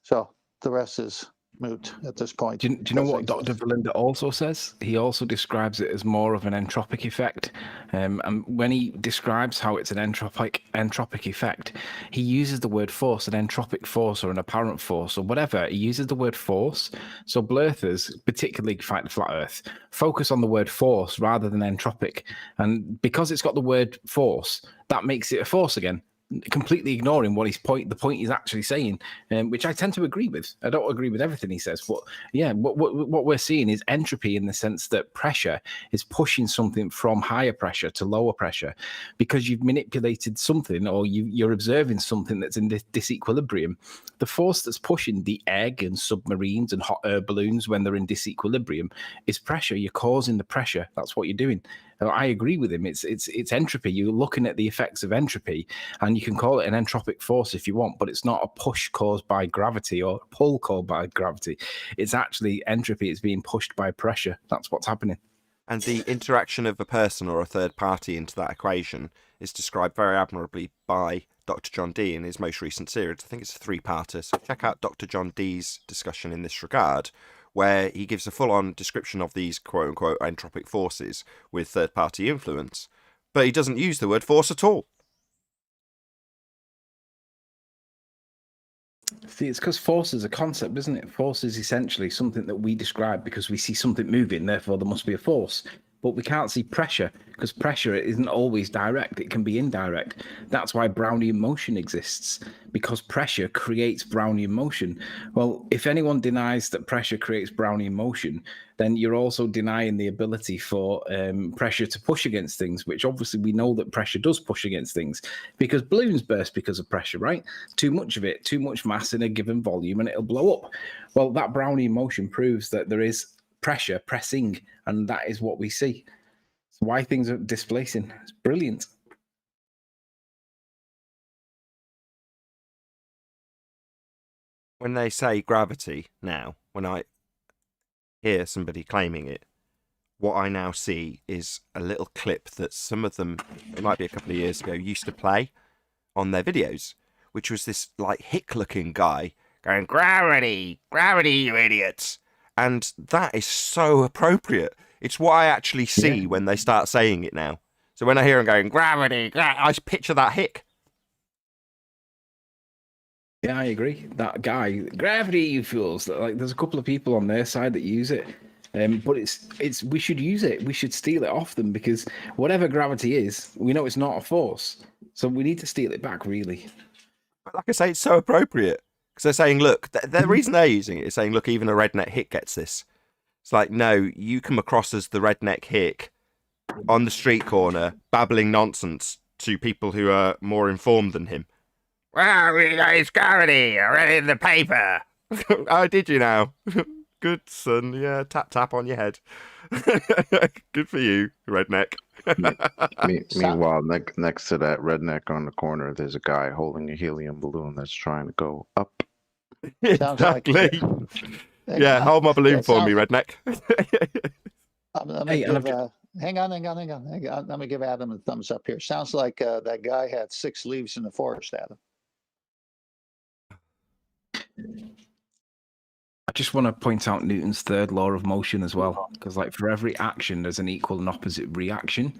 So the rest is moot at this point. Do you know what Dr. Verlinda also says? He also describes it as more of an entropic effect. And when he describes how it's an entropic effect, he uses the word force, an entropic force or an apparent force or whatever. He uses the word force. So blurthers, particularly Fight the Flat Earth, focus on the word force rather than entropic. And because it's got the word force, that makes it a force again, completely ignoring what the point he's actually saying, which I tend to agree with. I don't agree with everything he says, but yeah, what we're seeing is entropy in the sense that pressure is pushing something from higher pressure to lower pressure because you've manipulated something or you're observing something that's in this disequilibrium. The force that's pushing the egg and submarines and hot air balloons when they're in disequilibrium is pressure. You're causing the pressure. That's what you're doing. I agree with him. It's entropy. You're looking at the effects of entropy, and you can call it an entropic force if you want, but it's not a push caused by gravity or a pull caused by gravity. It's actually entropy. It's being pushed by pressure. That's what's happening. And the interaction of a person or a third party into that equation is described very admirably by Dr. John Dee in his most recent series. I think it's a 3-parter. So check out Dr. John Dee's discussion in this regard, where he gives a full-on description of these quote-unquote entropic forces with third-party influence. But he doesn't use the word force at all. See, it's because force is a concept, isn't it? Force is essentially something that we describe because we see something moving, therefore there must be a force. But we can't see pressure because pressure isn't always direct. It can be indirect. That's why Brownian motion exists, because pressure creates Brownian motion. Well, if anyone denies that pressure creates Brownian motion, then you're also denying the ability for pressure to push against things, which obviously we know that pressure does push against things because balloons burst because of pressure, right? Too much of it, too much mass in a given volume and it'll blow up. Well, that Brownian motion proves that there is pressure pressing, and that is what we see. It's why things are displacing. It's brilliant. When they say gravity now, when I hear somebody claiming it, what I now see is a little clip that some of them, it might be a couple of years ago, used to play on their videos, which was this like hick-looking guy going, "Gravity, gravity, you idiots." And that is so appropriate. It's what I actually see when they start saying it now. So when I hear them going, "Gravity," I just picture that hick. Yeah, I agree. That guy, gravity, you fools. Like, there's a couple of people on their side that use it, but it's we should use it. We should steal it off them because whatever gravity is, we know it's not a force. So we need to steal it back, really. But like I say, it's so appropriate. Because they're saying, look, the reason they're using it is saying, look, even a redneck hick gets this. It's like, no, you come across as the redneck hick on the street corner, babbling nonsense to people who are more informed than him. Well, it's gravity. I read it in the paper. Oh, did you now? Good, son. Yeah, tap, tap on your head. Good for you, redneck. Meanwhile, next to that redneck on the corner, there's a guy holding a helium balloon that's trying to go up. Exactly. Yeah, hold my balloon for me, redneck. Let me give, hang on. Let me give Adam a thumbs up here. Sounds like that guy had 6 leaves in the forest, Adam. I just want to point out Newton's third law of motion as well, because like for every action, there's an equal and opposite reaction.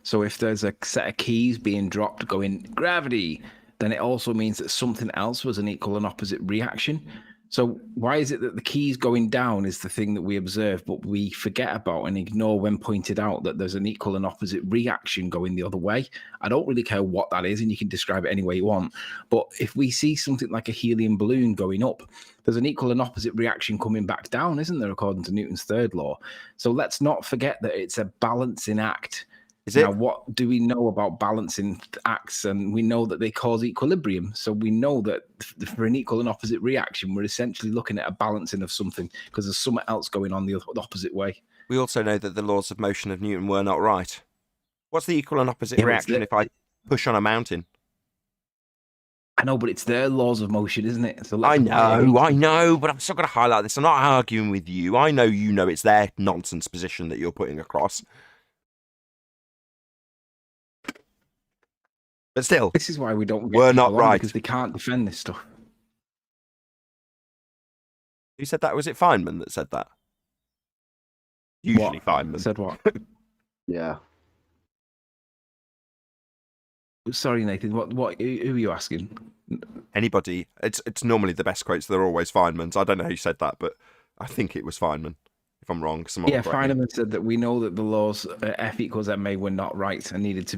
So if there's a set of keys being dropped going gravity, then it also means that something else was an equal and opposite reaction. So why is it that the keys going down is the thing that we observe, but we forget about and ignore when pointed out that there's an equal and opposite reaction going the other way? I don't really care what that is, and you can describe it any way you want. But if we see something like a helium balloon going up, there's an equal and opposite reaction coming back down, isn't there, according to Newton's third law? So let's not forget that it's a balancing act. Now, what do we know about balancing acts? And we know that they cause equilibrium. So we know that for an equal and opposite reaction, we're essentially looking at a balancing of something because there's something else going on the opposite way. We also know that the laws of motion of Newton were not right. What's the equal and opposite reaction if I push on a mountain? I know, but it's their laws of motion, isn't it? So I know, but I'm still going to highlight this. I'm not arguing with you. I know you know it's their nonsense position that you're putting across. But still, this is why we don't. We're not right because they can't defend this stuff. Who said that? Was it Feynman that said that? Usually Feynman said what? Yeah. Sorry, Nathan. What? Who are you asking? Anybody? It's normally the best quotes. They're always Feynman's. I don't know who said that, but I think it was Feynman. If I'm wrong, Feynman said that we know that the laws F equals ma were not right and needed to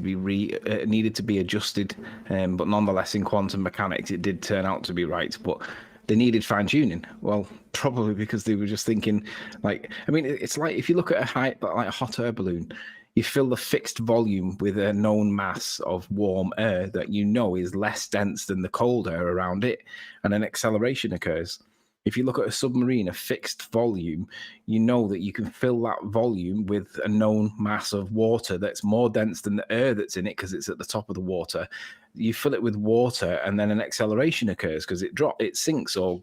be adjusted, but nonetheless in quantum mechanics it did turn out to be right, but they needed fine tuning. Well, probably because they were just thinking, like, I mean, it's like if you look at like a hot air balloon, you fill the fixed volume with a known mass of warm air that you know is less dense than the cold air around it, and an acceleration occurs. If you look at a submarine, a fixed volume, you know that you can fill that volume with a known mass of water that's more dense than the air that's in it because it's at the top of the water. You fill it with water and then an acceleration occurs because it sinks or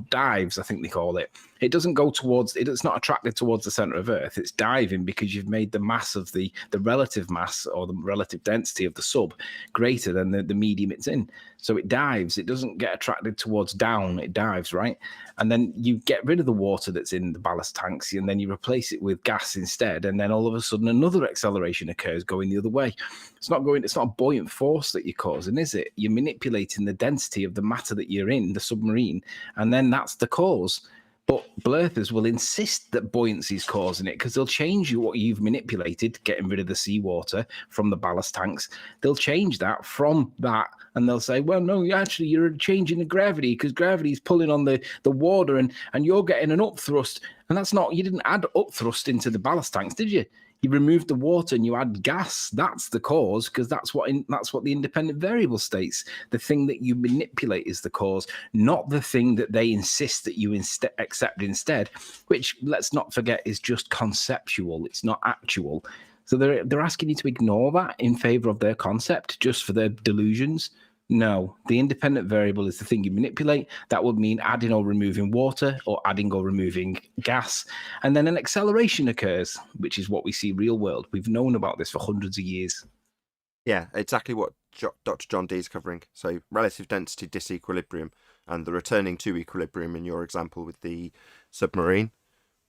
dives, I think they call it. It doesn't go towards, it's not attracted towards the center of Earth. It's diving because you've made the mass of the relative mass or the relative density of the sub greater than the medium it's in. So it dives. It doesn't get attracted towards down. It dives, right? And then you get rid of the water that's in the ballast tanks and then you replace it with gas instead. And then all of a sudden another acceleration occurs going the other way. It's not a buoyant force that you're causing, is it? You're manipulating the density of the matter that you're in, the submarine, and then that's the cause. But blurthers will insist that buoyancy is causing it because they'll change you what you've manipulated, getting rid of the seawater from the ballast tanks. They'll change that from that and they'll say, well, no, actually, you're changing the gravity because gravity is pulling on the water and you're getting an upthrust. And that's not, you didn't add upthrust into the ballast tanks, did you? You removed the water and you add gas. That's the cause because that's what the independent variable states. The thing that you manipulate is the cause, not the thing that they insist that you accept instead, which let's not forget is just conceptual. It's not actual. So they're asking you to ignore that in favor of their concept just for their delusions. No, the independent variable is the thing you manipulate. That would mean adding or removing water or adding or removing gas. And then an acceleration occurs, which is what we see real world. We've known about this for hundreds of years. Yeah, exactly what Dr. John Dee is covering. So relative density disequilibrium and the returning to equilibrium in your example with the submarine.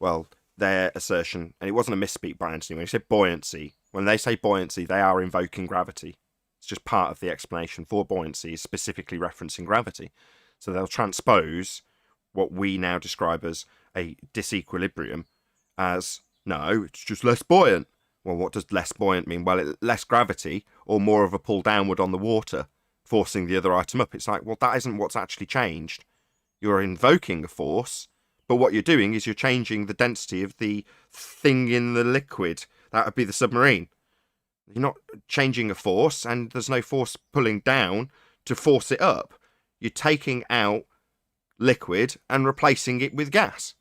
Well, their assertion, and it wasn't a misspeak by Anthony, when he said buoyancy, when they say buoyancy, they are invoking gravity. It's just part of the explanation for buoyancy is specifically referencing gravity. So they'll transpose what we now describe as a disequilibrium as, no, it's just less buoyant. Well, what does less buoyant mean? Well, less gravity or more of a pull downward on the water, forcing the other item up. It's like, well, that isn't what's actually changed. You're invoking a force, but what you're doing is you're changing the density of the thing in the liquid. That would be the submarine. You're not changing a force, and there's no force pulling down to force it up. You're taking out liquid and replacing it with gas.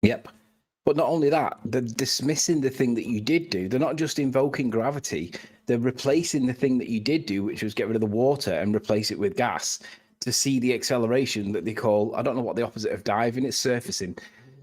Yep. But not only that, they're dismissing the thing that you did do. They're not just invoking gravity. They're replacing the thing that you did do, which was get rid of the water and replace it with gas to see the acceleration that they call, I don't know what the opposite of diving is, surfacing.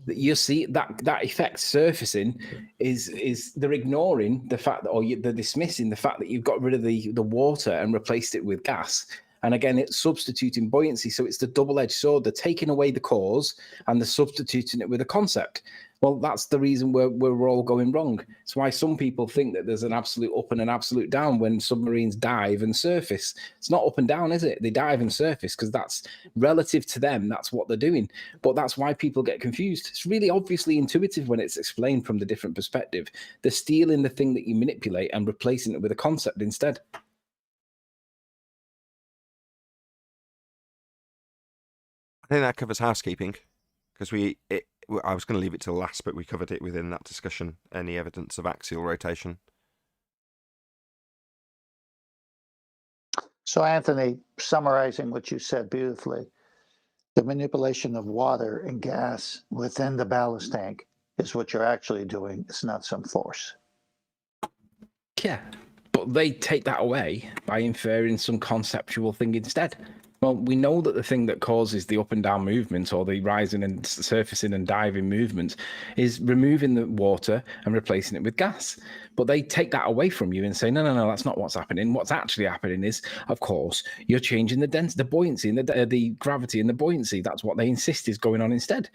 that you see that effect surfacing is they're ignoring the fact that, or they're dismissing the fact that you've got rid of the water and replaced it with gas. And again, it's substituting buoyancy. So it's the double-edged sword. They're taking away the cause and they're substituting it with a concept. Well, that's the reason we're all going wrong. It's why some people think that there's an absolute up and an absolute down when submarines dive and surface. It's not up and down, is it? They dive and surface because that's relative to them. That's what they're doing. But that's why people get confused. It's really obviously intuitive when it's explained from the different perspective. They're stealing the thing that you manipulate and replacing it with a concept instead. I think that covers housekeeping, because I was going to leave it till last, but we covered it within that discussion. Any evidence of axial rotation? So, Anthony, summarizing what you said beautifully, the manipulation of water and gas within the ballast tank is what you're actually doing. It's not some force. Yeah, but they take that away by inferring some conceptual thing instead. Well, we know that the thing that causes the up and down movement, or the rising and surfacing and diving movement, is removing the water and replacing it with gas. But they take that away from you and say, no, that's not what's happening. What's actually happening is, of course, you're changing the buoyancy and the gravity and the buoyancy. That's what they insist is going on instead.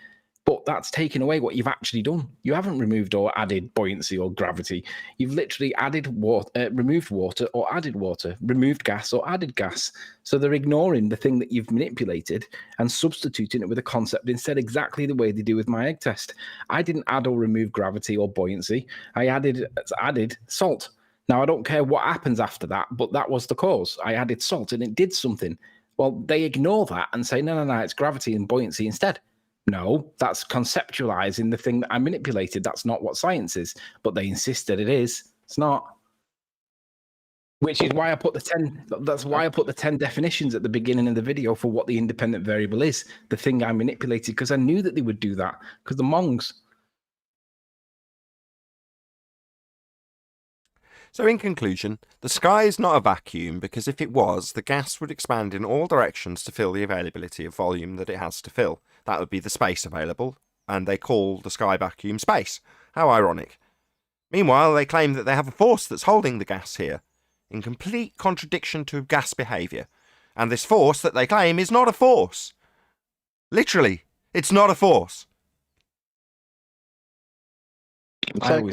But that's taken away what you've actually done. You haven't removed or added buoyancy or gravity. You've literally added water, removed water or added water, removed gas or added gas. So they're ignoring the thing that you've manipulated and substituting it with a concept instead, exactly the way they do with my egg test. I didn't add or remove gravity or buoyancy. I added salt. Now, I don't care what happens after that, but that was the cause. I added salt and it did something. Well, they ignore that and say, no, it's gravity and buoyancy instead. No, that's conceptualizing the thing that I manipulated. That's not what science is, but they insist that it is. It's not. Which is why I put the 10. That's why I put the 10 definitions at the beginning of the video for what the independent variable is, the thing I manipulated, because I knew that they would do that, because the Mongs. So in conclusion, the sky is not a vacuum, because if it was, the gas would expand in all directions to fill the availability of volume that it has to fill. That would be the space available, and they call the sky vacuum space. How ironic. Meanwhile, they claim that they have a force that's holding the gas here, in complete contradiction to gas behaviour. And this force that they claim is not a force. Literally, it's not a force. It's like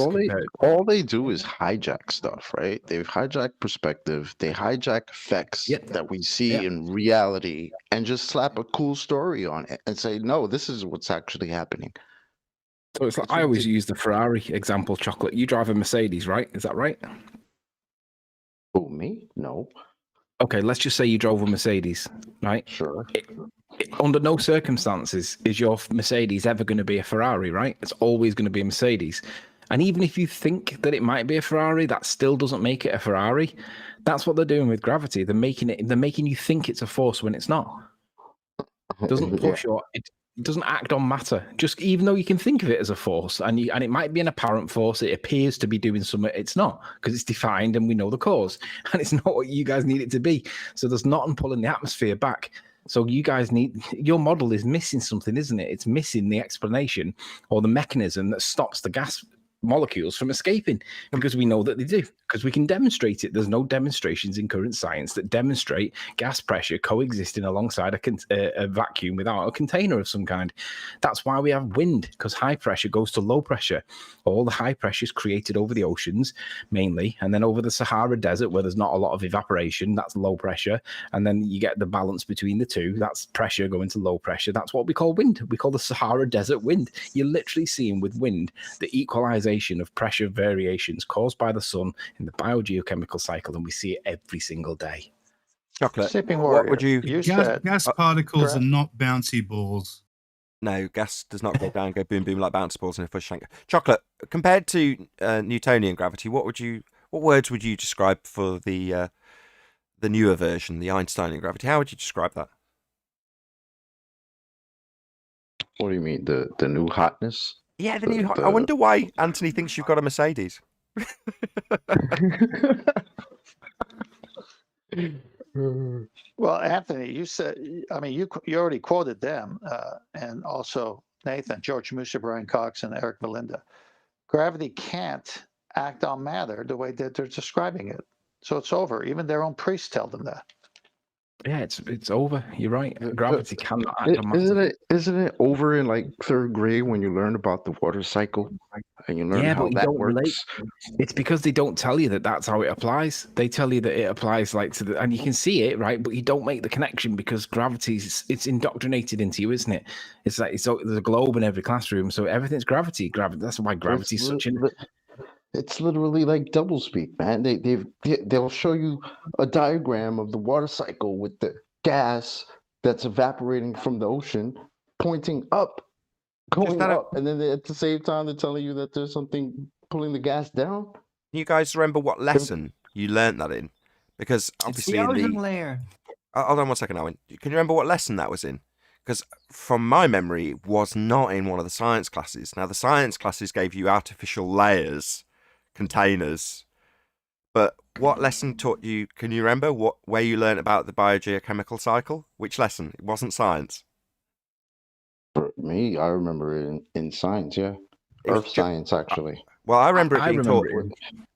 all they do is hijack stuff, right? They hijack perspective, they hijack effects that we see in reality, and just slap a cool story on it and say, no, this is what's actually happening. So it's like, I always use the Ferrari example, Chocolate. You drive a Mercedes, right? Is that right? Oh, me? No. Okay, let's just say you drove a Mercedes, right? Sure. Under no circumstances is your Mercedes ever going to be a Ferrari, right? It's always going to be a Mercedes. And even if you think that it might be a Ferrari, that still doesn't make it a Ferrari. That's what they're doing with gravity. They're making you think it's a force when it's not. It doesn't push or it doesn't act on matter. Just even though you can think of it as a force, and it might be an apparent force, it appears to be doing something. It's not, because it's defined and we know the cause, and it's not what you guys need it to be. So there's nothing pulling the atmosphere back. So you guys your model is missing something, isn't it? It's missing the explanation or the mechanism that stops the gas molecules from escaping, because we know that they do, because we can demonstrate it. There's no demonstrations in current science that demonstrate gas pressure coexisting alongside a vacuum without a container of some kind. That's why we have wind, because high pressure goes to low pressure. All the high pressure is created over the oceans mainly, and then over the Sahara Desert where there's not a lot of evaporation, that's low pressure, and then you get the balance between the two. That's pressure going to low pressure. That's what we call wind. We call the Sahara Desert wind. You're literally seeing with wind the equalization of pressure variations caused by the sun in the biogeochemical cycle, and we see it every single day. Chocolate, Sipping what Warrior, would you... Gas particles are not bouncy balls. No, gas does not go down, go boom, boom like bounce balls in a fish tank. Chocolate, compared to Newtonian gravity, what words would you describe for the newer version, the Einsteinian gravity? How would you describe that? What do you mean, the new hotness? Yeah, the new hot. I wonder why Anthony thinks you've got a Mercedes. Well, Anthony, you said, I mean, you already quoted them, and also Nathan, George Musa, Brian Cox, and Eric Melinda. Gravity can't act on matter the way that they're describing it. So it's over. Even their own priests tell them that. Yeah, it's over. You're right. Gravity cannot act on matter. Isn't it over in like third grade when you learn about the water cycle and you learn how but you that don't works? relate. It's because they don't tell you that that's how it applies. They tell you that it applies like to the, and you can see it, right? But you don't make the connection because gravity's it's indoctrinated into you, isn't it? It's like there's a globe in every classroom, so everything's gravity. Gravity. That's why gravity's such an. It's literally like doublespeak, man. They'll show you a diagram of the water cycle with the gas that's evaporating from the ocean pointing up, going up, and then at the same time they're telling you that there's something pulling the gas down. You guys remember what lesson you learnt that in? Because obviously it's the ozone layer. Hold on 1 second, Owen. Can you remember what lesson that was in? Because from my memory, it was not in one of the science classes. Now, the science classes gave you artificial layers, containers, but what lesson taught you? Can you remember where you learned about the biogeochemical cycle? Which lesson? It wasn't science. For me, I remember it in science. Yeah, Earth science actually. Well, I remember it being taught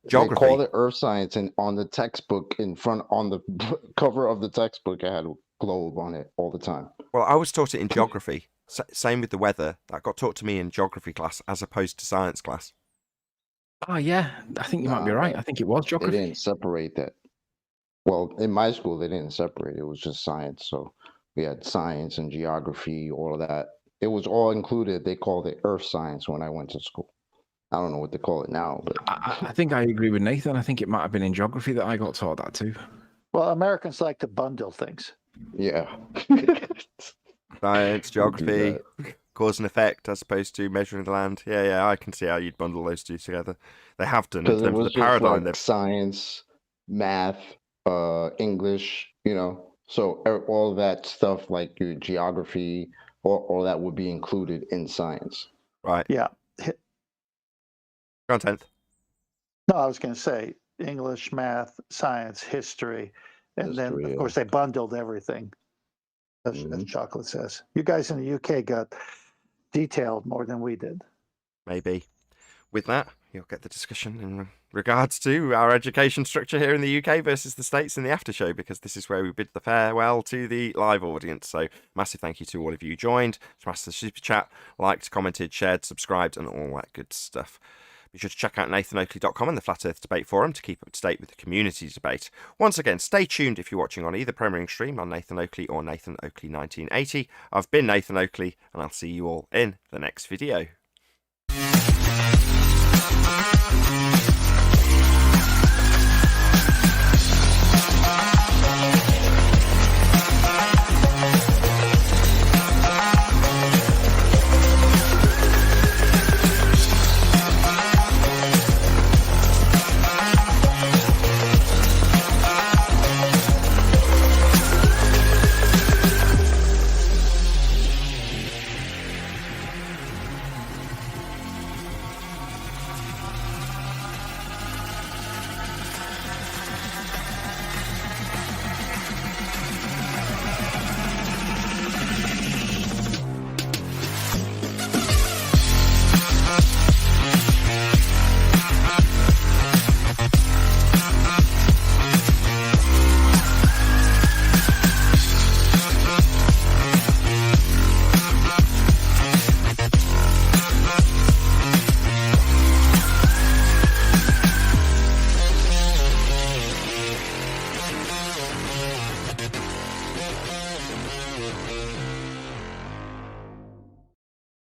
geography. They called it Earth science, and on the textbook on the cover of the textbook, it had a globe on it all the time. Well, I was taught it in geography. Same with the weather. That got taught to me in geography class as opposed to science class. Oh yeah, I think you might be right. I think it was geography. They didn't separate that. Well, in my school, they didn't separate. It was just science. So we had science and geography, all of that. It was all included. They called it Earth science when I went to school. I don't know what they call it now, but I think I agree with Nathan. I think it might have been in geography that I got taught that too. Well, Americans like to bundle things. Yeah. Science, geography, cause and effect as opposed to measuring the land. Yeah, I can see how you'd bundle those two together. They have done in terms of the paradigm. Like science, math, English, so all that stuff like your geography, all that would be included in science. Right. Yeah. Content. No, I was going to say English, math, science, history, and then of course they bundled everything. As Chocolate says, you guys in the UK got detailed more than we did. Maybe. With that, you'll get the discussion in regards to our education structure here in the UK versus the States in the after show, because this is where we bid the farewell to the live audience. So massive thank you to all of you who joined, smashed the super chat, liked, commented, shared, subscribed, and all that good stuff. Be sure to check out nathanoakley.com and the Flat Earth Debate Forum to keep up to date with the community debate. Once again, stay tuned if you're watching on either premiering stream on Nathan Oakley or Nathan Oakley 1980. I've been Nathan Oakley, and I'll see you all in the next video.